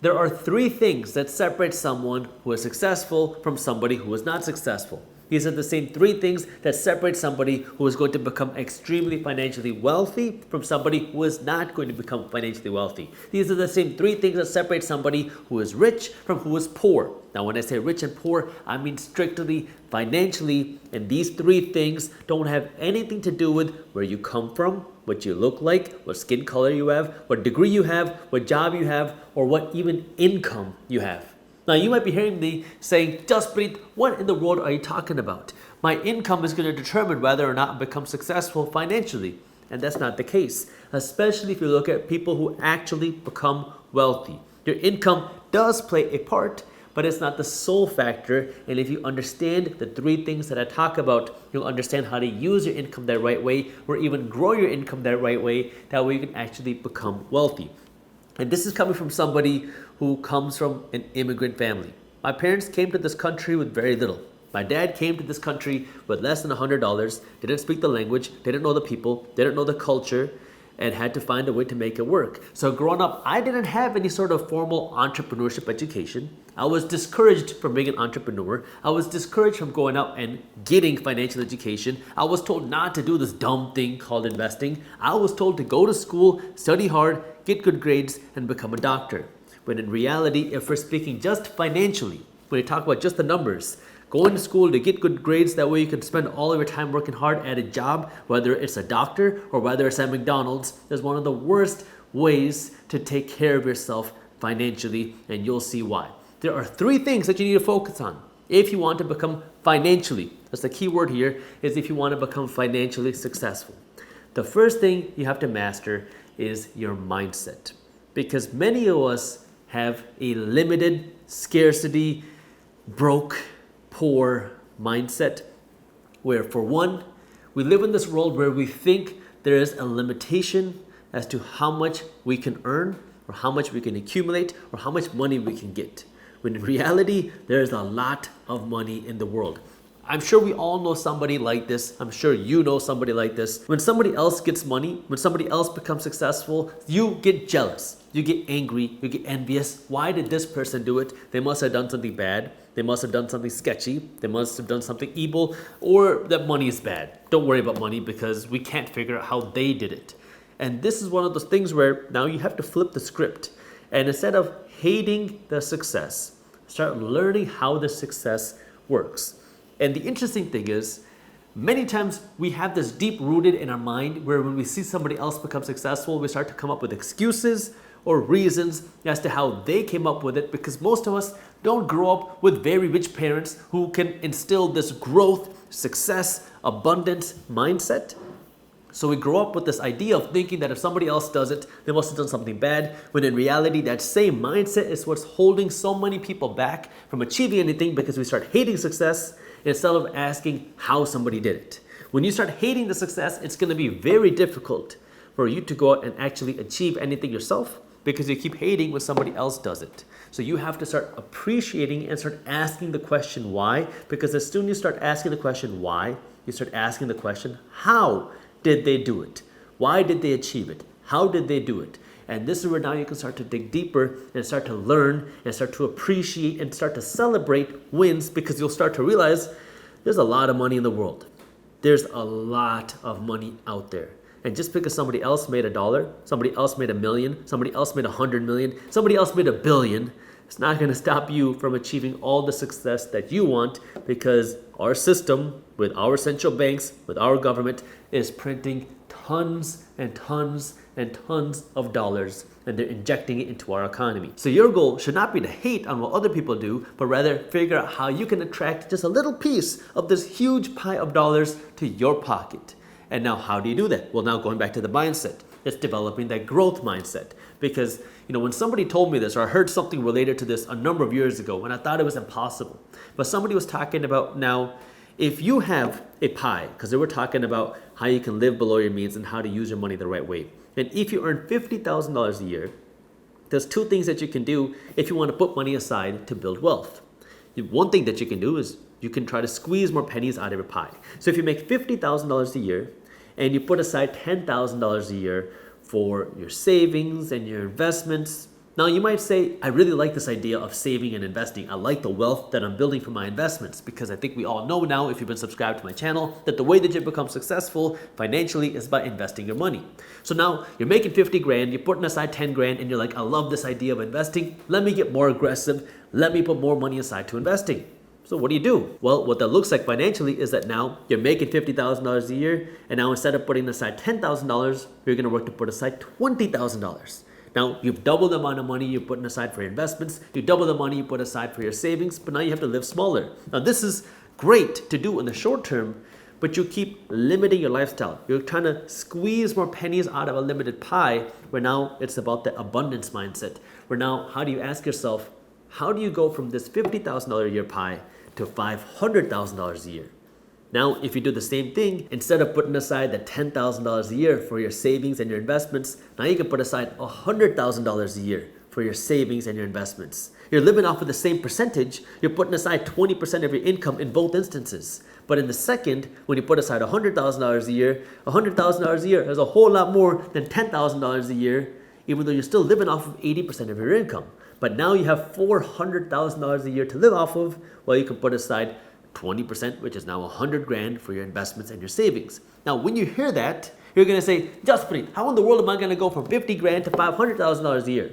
There are three things that separate someone who is successful from somebody who is not successful. These are the same three things that separate somebody who is going to become extremely financially wealthy from somebody who is not going to become financially wealthy. These are the same three things that separate somebody who is rich from who is poor. Now, when I say rich and poor, I mean strictly financially, and these three things don't have anything to do with where you come from, what you look like, what skin color you have, what degree you have, what job you have, or what even income you have. Now, you might be hearing me saying, Jaspreet, what in the world are you talking about? My income is going to determine whether or not I become successful financially. And that's not the case, especially if you look at people who actually become wealthy. Your income does play a part, but it's not the sole factor. And if you understand the three things that I talk about, you'll understand how to use your income that right way, or even grow your income that right way. That way you can actually become wealthy. And this is coming from somebody who comes from an immigrant family. My parents came to this country with very little. My dad came to this country with less than $100, didn't speak the language, didn't know the people, didn't know the culture, and had to find a way to make it work. So growing up, I didn't have any sort of formal entrepreneurship education. I was discouraged from being an entrepreneur. I was discouraged from going out and getting financial education. I was told not to do this dumb thing called investing. I was told to go to school, study hard, get good grades, and become a doctor. When in reality, if we're speaking just financially, when you talk about just the numbers, going to school to get good grades, that way you can spend all of your time working hard at a job, whether it's a doctor or whether it's at McDonald's, is one of the worst ways to take care of yourself financially, and you'll see why. There are three things that you need to focus on if you want to become financially. That's the key word here, is if you want to become financially successful. The first thing you have to master is your mindset, because many of us have a limited, scarcity, broke, poor mindset, where for one, we live in this world where we think there is a limitation as to how much we can earn, or how much we can accumulate, or how much money we can get. When in reality, there is a lot of money in the world. I'm sure we all know somebody like this. I'm sure you know somebody like this. When somebody else gets money, when somebody else becomes successful, you get jealous, you get angry, you get envious. Why did this person do it? They must have done something bad. They must have done something sketchy. They must have done something evil, or that money is bad. Don't worry about money because we can't figure out how they did it. And this is one of those things where now you have to flip the script. And instead of hating the success, start learning how the success works. And the interesting thing is, many times we have this deep rooted in our mind where when we see somebody else become successful, we start to come up with excuses or reasons as to how they came up with it, because most of us don't grow up with very rich parents who can instill this growth, success, abundance mindset. So we grow up with this idea of thinking that if somebody else does it, they must have done something bad, when in reality, that same mindset is what's holding so many people back from achieving anything, because we start hating success instead of asking how somebody did it. When you start hating the success, it's going to be very difficult for you to go out and actually achieve anything yourself, because you keep hating when somebody else does it. So you have to start appreciating and start asking the question why, because as soon as you start asking the question why, you start asking the question, how did they do it? Why did they achieve it? How did they do it? And this is where now you can start to dig deeper and start to learn and start to appreciate and start to celebrate wins, because you'll start to realize there's a lot of money in the world. There's a lot of money out there. And just because somebody else made $1, somebody else made $1 million, somebody else made 100 million, somebody else made $1 billion, it's not going to stop you from achieving all the success that you want, because our system, with our central banks, with our government, is printing tons and tons and tons of dollars, and they're injecting it into our economy. So your goal should not be to hate on what other people do, but rather figure out how you can attract just a little piece of this huge pie of dollars to your pocket. And now how do you do that? Well, now going back to the mindset, it's developing that growth mindset. Because when somebody told me this, or I heard something related to this a number of years ago, and I thought it was impossible, but somebody was talking about, now if you have a pie, because they were talking about how you can live below your means and how to use your money the right way. And if you earn $50,000 a year, there's two things that you can do if you want to put money aside to build wealth. One thing that you can do is you can try to squeeze more pennies out of your pie. So if you make $50,000 a year and you put aside $10,000 a year for your savings and your investments, Now you might say, I really like this idea of saving and investing. I like the wealth that I'm building from my investments, because I think we all know now, if you've been subscribed to my channel, that the way that you become successful financially is by investing your money. So now you're making 50 grand, you're putting aside 10 grand, and you're like, I love this idea of investing. Let me get more aggressive. Let me put more money aside to investing. So what do? Well, what that looks like financially is that now you're making $50,000 a year, and now instead of putting aside $10,000, you're gonna work to put aside $20,000. Now, you've doubled the amount of money you're putting aside for your investments, you double the money you put aside for your savings, but now you have to live smaller. Now, this is great to do in the short term, but you keep limiting your lifestyle. You're trying to squeeze more pennies out of a limited pie, where now it's about the abundance mindset. Where now, how do you ask yourself, how do you go from this $50,000 a year pie to $500,000 a year? Now, if you do the same thing, instead of putting aside the $10,000 a year for your savings and your investments, now you can put aside $100,000 a year for your savings and your investments. You're living off of the same percentage. You're putting aside 20% of your income in both instances. But in the second, when you put aside $100,000 a year, $100,000 a year is a whole lot more than $10,000 a year, even though you're still living off of 80% of your income. But now you have $400,000 a year to live off of, while you can put aside 20%, which is now 100 grand for your investments and your savings. Now, when you hear that, you're going to say, Jaspreet, how in the world am I going to go from 50 grand to $500,000 a year?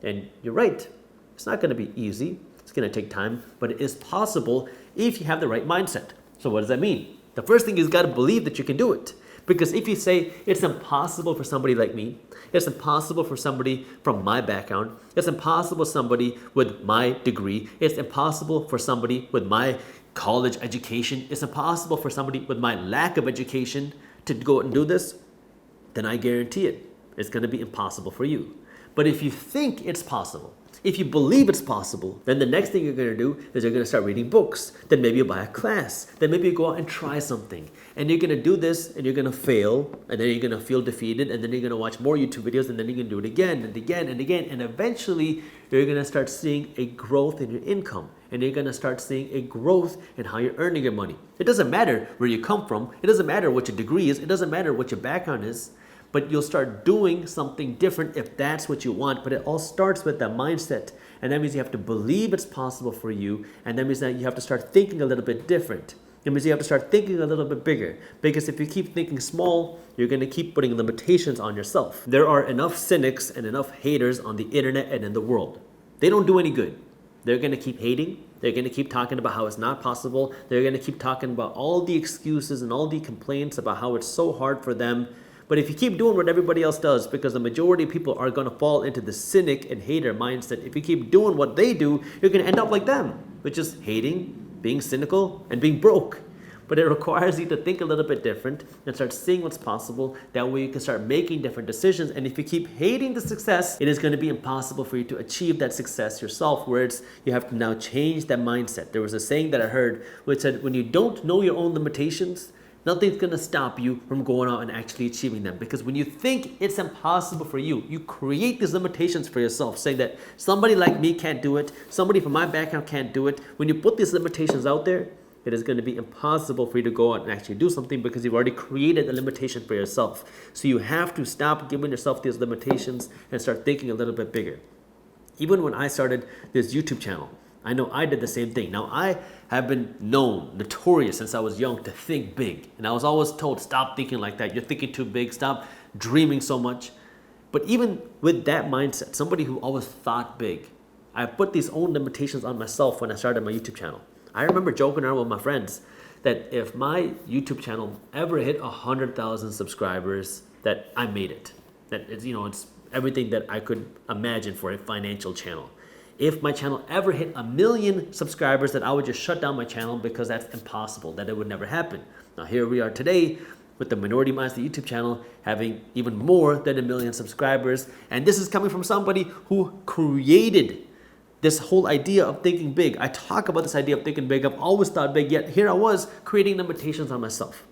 And you're right. It's not going to be easy. It's going to take time, but it is possible if you have the right mindset. So what does that mean? The first thing is, you got to believe that you can do it. Because if you say it's impossible for somebody like me, it's impossible for somebody from my background, it's impossible for somebody with my degree, it's impossible for somebody with my college education, it's impossible for somebody with my lack of education to go and do this, then I guarantee it's going to be impossible for you. But if you think it's possible, if you believe it's possible, then the next thing you're going to do is you're going to start reading books. Then maybe you buy a class. Then maybe you go out and try something. And you're going to do this, and you're going to fail, and then you're going to feel defeated, and then you're going to watch more YouTube videos, and then you're going to do it again and again and again. And eventually, you're going to start seeing a growth in your income. And you're going to start seeing a growth in how you're earning your money. It doesn't matter where you come from. It doesn't matter what your degree is. It doesn't matter what your background is. But you'll start doing something different if that's what you want. But it all starts with that mindset. And that means you have to believe it's possible for you. And that means that you have to start thinking a little bit different. It means you have to start thinking a little bit bigger. Because if you keep thinking small, you're going to keep putting limitations on yourself. There are enough cynics and enough haters on the internet and in the world. They don't do any good. They're going to keep hating. They're going to keep talking about how it's not possible. They're going to keep talking about all the excuses and all the complaints about how it's so hard for them. But if you keep doing what everybody else does, because the majority of people are going to fall into the cynic and hater mindset, if you keep doing what they do, you're going to end up like them, which is hating, being cynical, and being broke. But it requires you to think a little bit different and start seeing what's possible. That way you can start making different decisions. And if you keep hating the success, it is going to be impossible for you to achieve that success yourself, where you have to now change that mindset. There was a saying that I heard which said, when you don't know your own limitations, nothing's going to stop you from going out and actually achieving them. Because when you think it's impossible for you, you create these limitations for yourself, saying that somebody like me can't do it, somebody from my background can't do it. When you put these limitations out there, it is going to be impossible for you to go out and actually do something, because you've already created a limitation for yourself. So you have to stop giving yourself these limitations and start thinking a little bit bigger. Even when I started this YouTube channel, I know I did the same thing. Now, I have been notorious since I was young to think big. And I was always told, stop thinking like that. You're thinking too big. Stop dreaming so much. But even with that mindset, somebody who always thought big, I put these own limitations on myself when I started my YouTube channel. I remember joking around with my friends that if my YouTube channel ever hit 100,000 subscribers, that I made it. That it's everything that I could imagine for a financial channel. If my channel ever hit 1 million subscribers, that I would just shut down my channel, because that's impossible, that it would never happen. Now here we are today with the Minority Mindset YouTube channel having even more than 1 million subscribers. And this is coming from somebody who created this whole idea of thinking big. I talk about this idea of thinking big. I've always thought big, yet here I was creating limitations on myself.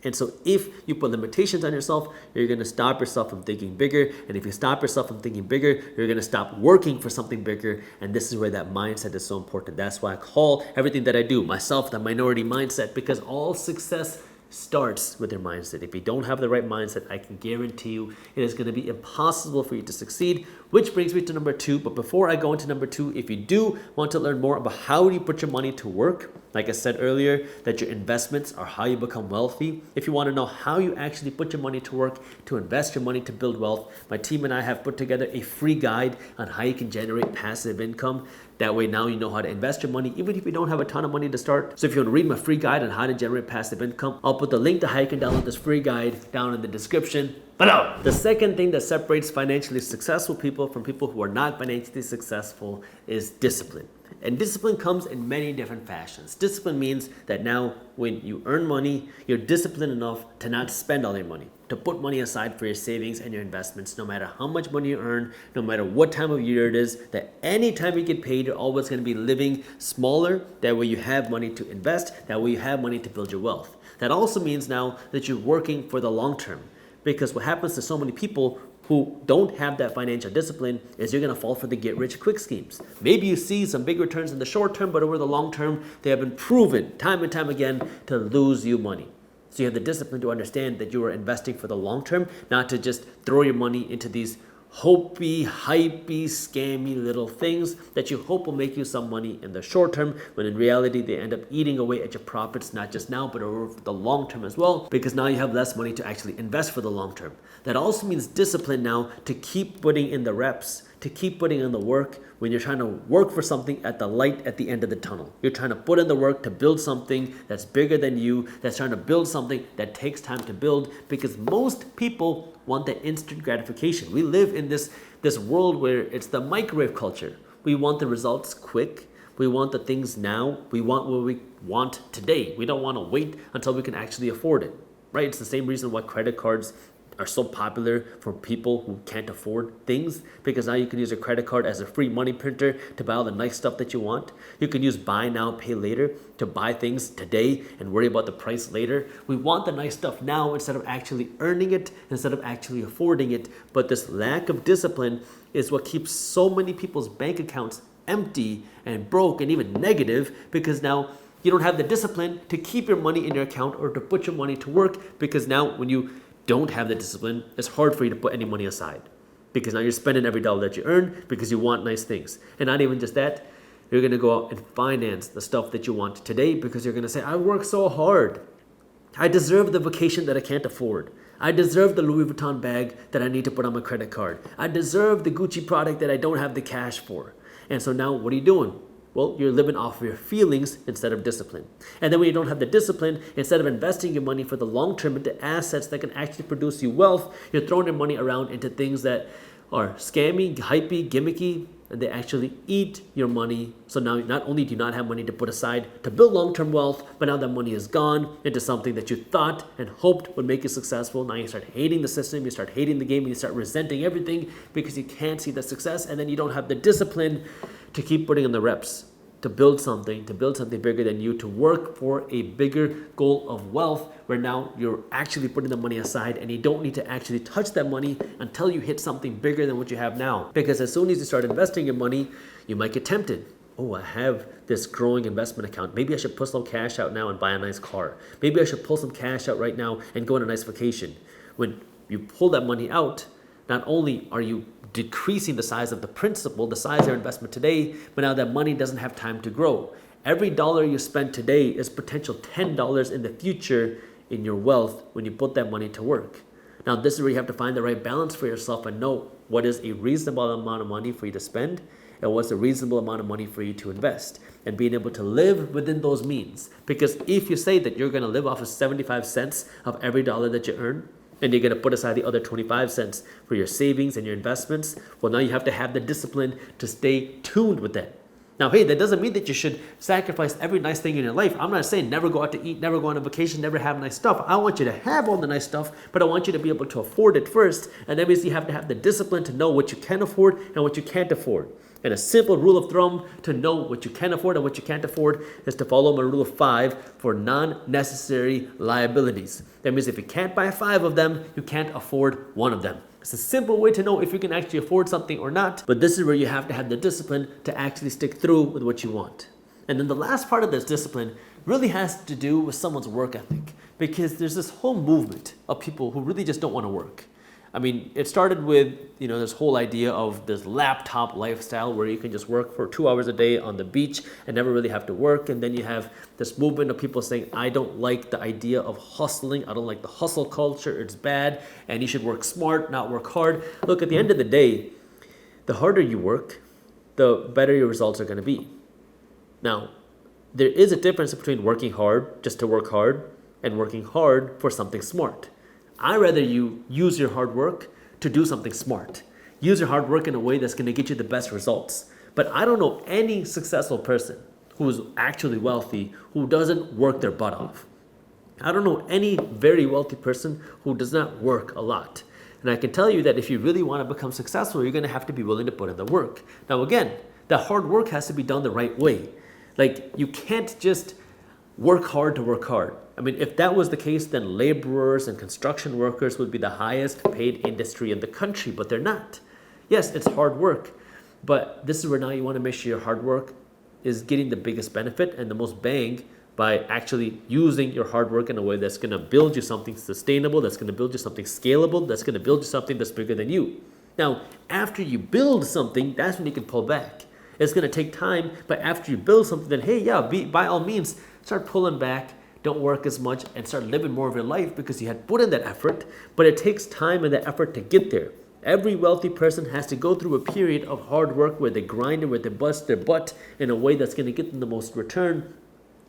And so if you put limitations on yourself, you're going to stop yourself from thinking bigger. And if you stop yourself from thinking bigger, you're going to stop working for something bigger. And this is where that mindset is so important. That's why I call everything that I do myself the minority mindset, because all success starts with your mindset. If you don't have the right mindset, I can guarantee you it is going to be impossible for you to succeed, Which brings me to number 2. But before I go into number 2, if you do want to learn more about how you put your money to work, like I said earlier, that your investments are how you become wealthy. If you want to know how you actually put your money to work to invest your money to build wealth, my team and I have put together a free guide on how you can generate passive income. That way now you know how to invest your money, even if you don't have a ton of money to start. So if you want to read my free guide on how to generate passive income, I'll put the link to how you can download this free guide down in the description below. The second thing that separates financially successful people from people who are not financially successful is discipline. And discipline comes in many different fashions. Discipline means that now when you earn money, you're disciplined enough to not spend all your money, to put money aside for your savings and your investments, no matter how much money you earn, no matter what time of year it is, that anytime you get paid, you're always going to be living smaller. That way you have money to invest. That way you have money to build your wealth. That also means now that you're working for the long term. Because what happens to so many people who don't have that financial discipline is you're going to fall for the get-rich-quick schemes. Maybe you see some big returns in the short term, but over the long term, they have been proven time and time again to lose you money. So you have the discipline to understand that you are investing for the long term, not to just throw your money into these hopey, hypey, scammy little things that you hope will make you some money in the short term, when in reality they end up eating away at your profits, not just now, but over the long term as well, because now you have less money to actually invest for the long term. That also means discipline now to keep putting in the reps, to keep putting in the work when you're trying to work for something at the light at the end of the tunnel. You're trying to put in the work to build something that's bigger than you, that's trying to build something that takes time to build, because most people want that instant gratification. We live in this world where it's the microwave culture. We want the results quick. We want the things now. We want what we want today. We don't want to wait until we can actually afford it, right? It's the same reason why credit cards are so popular for people who can't afford things, because now you can use a credit card as a free money printer to buy all the nice stuff that you want. You can use buy now, pay later to buy things today and worry about the price later. We want the nice stuff now instead of actually earning it, instead of actually affording it. But this lack of discipline is what keeps so many people's bank accounts empty and broke and even negative, because now you don't have the discipline to keep your money in your account or to put your money to work, because now when you don't have the discipline, it's hard for you to put any money aside, because now you're spending every dollar that you earn because you want nice things. And not even just that, you're going to go out and finance the stuff that you want today, because you're going to say, I work so hard. I deserve the vacation that I can't afford. I deserve the Louis Vuitton bag that I need to put on my credit card. I deserve the Gucci product that I don't have the cash for. And so now what are you doing? Well, you're living off of your feelings instead of discipline. And then when you don't have the discipline, instead of investing your money for the long term into assets that can actually produce you wealth, you're throwing your money around into things that are scammy, hypey, gimmicky, and they actually eat your money. So now not only do you not have money to put aside to build long-term wealth, but now that money is gone into something that you thought and hoped would make you successful. Now you start hating the system, you start hating the game, and you start resenting everything because you can't see the success, and then you don't have the discipline to keep putting in the reps, to build something bigger than you, to work for a bigger goal of wealth, where now you're actually putting the money aside and you don't need to actually touch that money until you hit something bigger than what you have now. Because as soon as you start investing your money, you might get tempted. Oh, I have this growing investment account. Maybe I should pull some cash out now and buy a nice car. Maybe I should pull some cash out right now and go on a nice vacation. When you pull that money out, not only are you decreasing the size of the principal, the size of your investment today, but now that money doesn't have time to grow. Every dollar you spend today is potential $10 in the future in your wealth when you put that money to work. Now, this is where you have to find the right balance for yourself and know what is a reasonable amount of money for you to spend and what's a reasonable amount of money for you to invest, and being able to live within those means. Because if you say that you're going to live off of 75 cents of every dollar that you earn, and you're going to put aside the other 25 cents for your savings and your investments, well, now you have to have the discipline to stay tuned with that. Now, hey, that doesn't mean that you should sacrifice every nice thing in your life. I'm not saying never go out to eat, never go on a vacation, never have nice stuff. I want you to have all the nice stuff, but I want you to be able to afford it first. And that means you have to have the discipline to know what you can afford and what you can't afford. And a simple rule of thumb to know what you can afford and what you can't afford is to follow my rule of 5 for non-necessary liabilities. That means if you can't buy 5 of them, you can't afford 1 of them. It's a simple way to know if you can actually afford something or not, but this is where you have to have the discipline to actually stick through with what you want. And then the last part of this discipline really has to do with someone's work ethic, because there's this whole movement of people who really just don't want to work. I mean, it started with, this whole idea of this laptop lifestyle where you can just work for 2 hours a day on the beach and never really have to work. And then you have this movement of people saying, I don't like the idea of hustling. I don't like the hustle culture. It's bad. And you should work smart, not work hard. Look, at the end of the day, the harder you work, the better your results are going to be. Now, there is a difference between working hard just to work hard and working hard for something smart. I'd rather you use your hard work to do something smart. Use your hard work in a way that's going to get you the best results. But I don't know any successful person who is actually wealthy who doesn't work their butt off. I don't know any very wealthy person who does not work a lot. And I can tell you that if you really want to become successful, you're going to have to be willing to put in the work. Now again, that hard work has to be done the right way. Like, you can't just work hard to work hard. I mean, if that was the case, then laborers and construction workers would be the highest paid industry in the country, but they're not. Yes, it's hard work, but this is where now you want to make sure your hard work is getting the biggest benefit and the most bang by actually using your hard work in a way that's going to build you something sustainable, that's going to build you something scalable, that's going to build you something that's bigger than you. Now, after you build something, that's when you can pull back. It's going to take time, but after you build something, then hey, yeah, by all means, start pulling back, don't work as much, and start living more of your life because you had put in that effort, but it takes time and the effort to get there. Every wealthy person has to go through a period of hard work where they grind and where they bust their butt in a way that's going to get them the most return,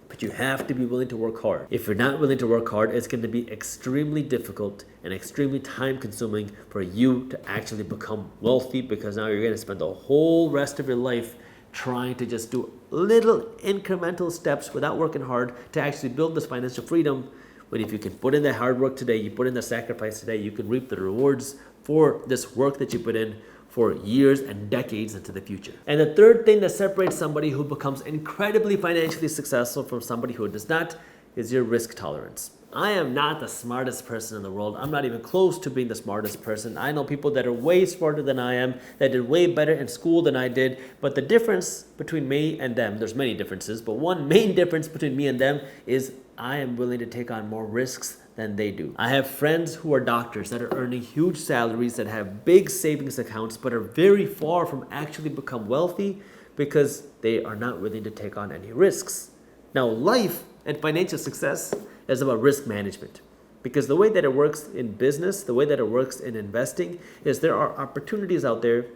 but you have to be willing to work hard. If you're not willing to work hard, it's going to be extremely difficult and extremely time consuming for you to actually become wealthy, because now you're going to spend the whole rest of your life trying to just do little incremental steps without working hard to actually build this financial freedom. When if you can put in the hard work today, you put in the sacrifice today, you can reap the rewards for this work that you put in for years and decades into the future. And the third thing that separates somebody who becomes incredibly financially successful from somebody who does not is your risk tolerance. I am not the smartest person in the world. I'm not even close to being the smartest person. I know people that are way smarter than I am, that did way better in school than I did. But the difference between me and them, there's many differences, but one main difference between me and them is I am willing to take on more risks than they do. I have friends who are doctors that are earning huge salaries, that have big savings accounts, but are very far from actually become wealthy because they are not willing to take on any risks. Now, life and financial success is about risk management, because the way that it works in business, the way that it works in investing, is there are opportunities out there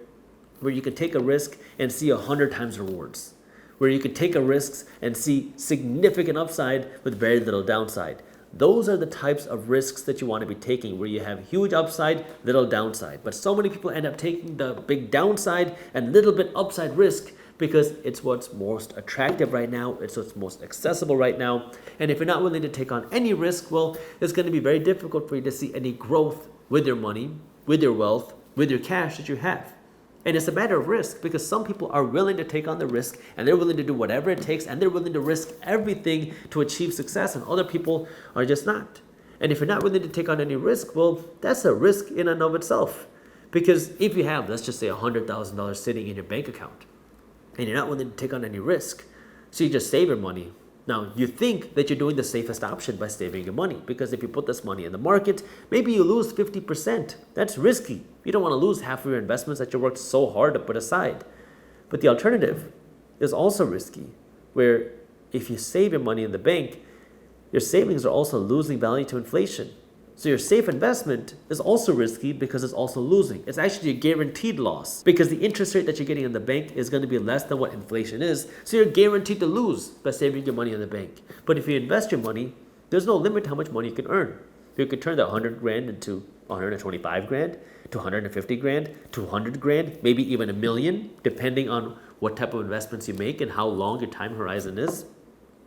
where you can take a risk and see 100 times rewards, where you can take a risk and see significant upside with very little downside. Those are the types of risks that you want to be taking, where you have huge upside, little downside. But so many people end up taking the big downside and little bit upside risk because it's what's most attractive right now, it's what's most accessible right now. And if you're not willing to take on any risk, well, it's going to be very difficult for you to see any growth with your money, with your wealth, with your cash that you have. And it's a matter of risk, because some people are willing to take on the risk and they're willing to do whatever it takes and they're willing to risk everything to achieve success, and other people are just not. And if you're not willing to take on any risk, well, that's a risk in and of itself. Because if you have, let's just say $100,000 sitting in your bank account and you're not willing to take on any risk, so you just save your money. Now, you think that you're doing the safest option by saving your money, because if you put this money in the market, maybe you lose 50%. That's risky. You don't want to lose half of your investments that you worked so hard to put aside. But the alternative is also risky, where if you save your money in the bank, your savings are also losing value to inflation. So your safe investment is also risky because it's also losing. It's actually a guaranteed loss, because the interest rate that you're getting in the bank is going to be less than what inflation is. So you're guaranteed to lose by saving your money in the bank. But if you invest your money, there's no limit to how much money you can earn. You could turn that 100 grand into 125 grand, to 150 grand, to 100 grand, maybe even $1 million, depending on what type of investments you make and how long your time horizon is.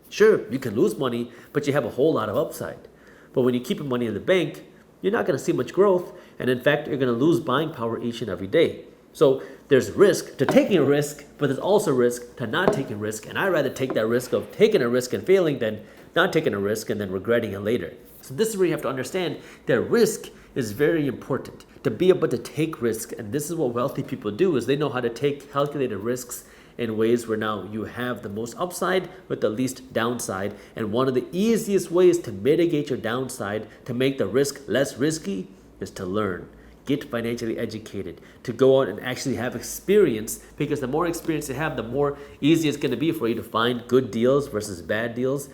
Sure, you can lose money, but you have a whole lot of upside. But when you keep your money in the bank, you're not going to see much growth. And in fact, you're going to lose buying power each and every day. So there's risk to taking a risk, but there's also risk to not taking a risk. And I'd rather take that risk of taking a risk and failing than not taking a risk and then regretting it later. So this is where you have to understand that risk is very important, to be able to take risk. And this is what wealthy people do, is they know how to take calculated risks in ways where now you have the most upside with the least downside. And one of the easiest ways to mitigate your downside, to make the risk less risky, is to learn. get financially educated, to go out and actually have experience, because the more experience you have, the more easy it's going to be for you to find good deals versus bad deals.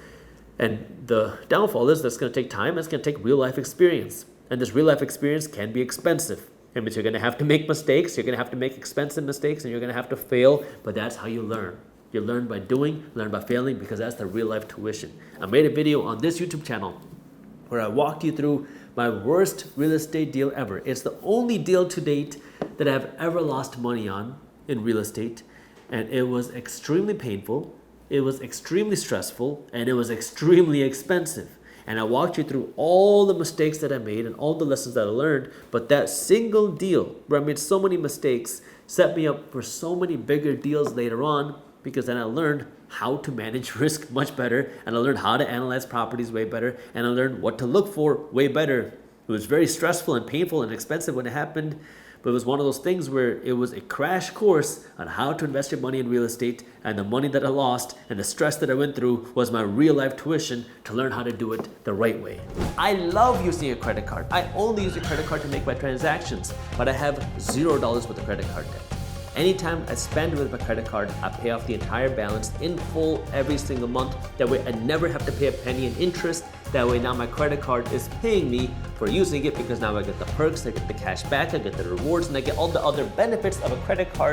And the downfall is that's going to take time. It's going to take real life experience. And this real life experience can be expensive. It means you're going to have to make mistakes. You're going to have to make expensive mistakes, and you're going to have to fail. But that's how you learn. You learn by doing, learn by failing, because that's the real life tuition. I made a video on this YouTube channel where I walked you through my worst real estate deal ever. It's the only deal to date that I've ever lost money on in real estate. And it was extremely painful. It was extremely stressful, and it was extremely expensive. And I walked you through all the mistakes that I made and all the lessons that I learned. But that single deal where I made so many mistakes set me up for so many bigger deals later on, because then I learned how to manage risk much better, and I learned how to analyze properties way better, and I learned what to look for way better. It was very stressful and painful and expensive when it happened, but it was one of those things where it was a crash course on how to invest your money in real estate, and the money that I lost and the stress that I went through was my real life tuition to learn how to do it the right way. I love using a credit card. I only use a credit card to make my transactions, but I have $0 with a credit card debt. Anytime I spend with my credit card, I pay off the entire balance in full every single month. That way I never have to pay a penny in interest. That way now my credit card is paying me for using it, because now I get the perks, I get the cash back, I get the rewards, and I get all the other benefits of a credit card.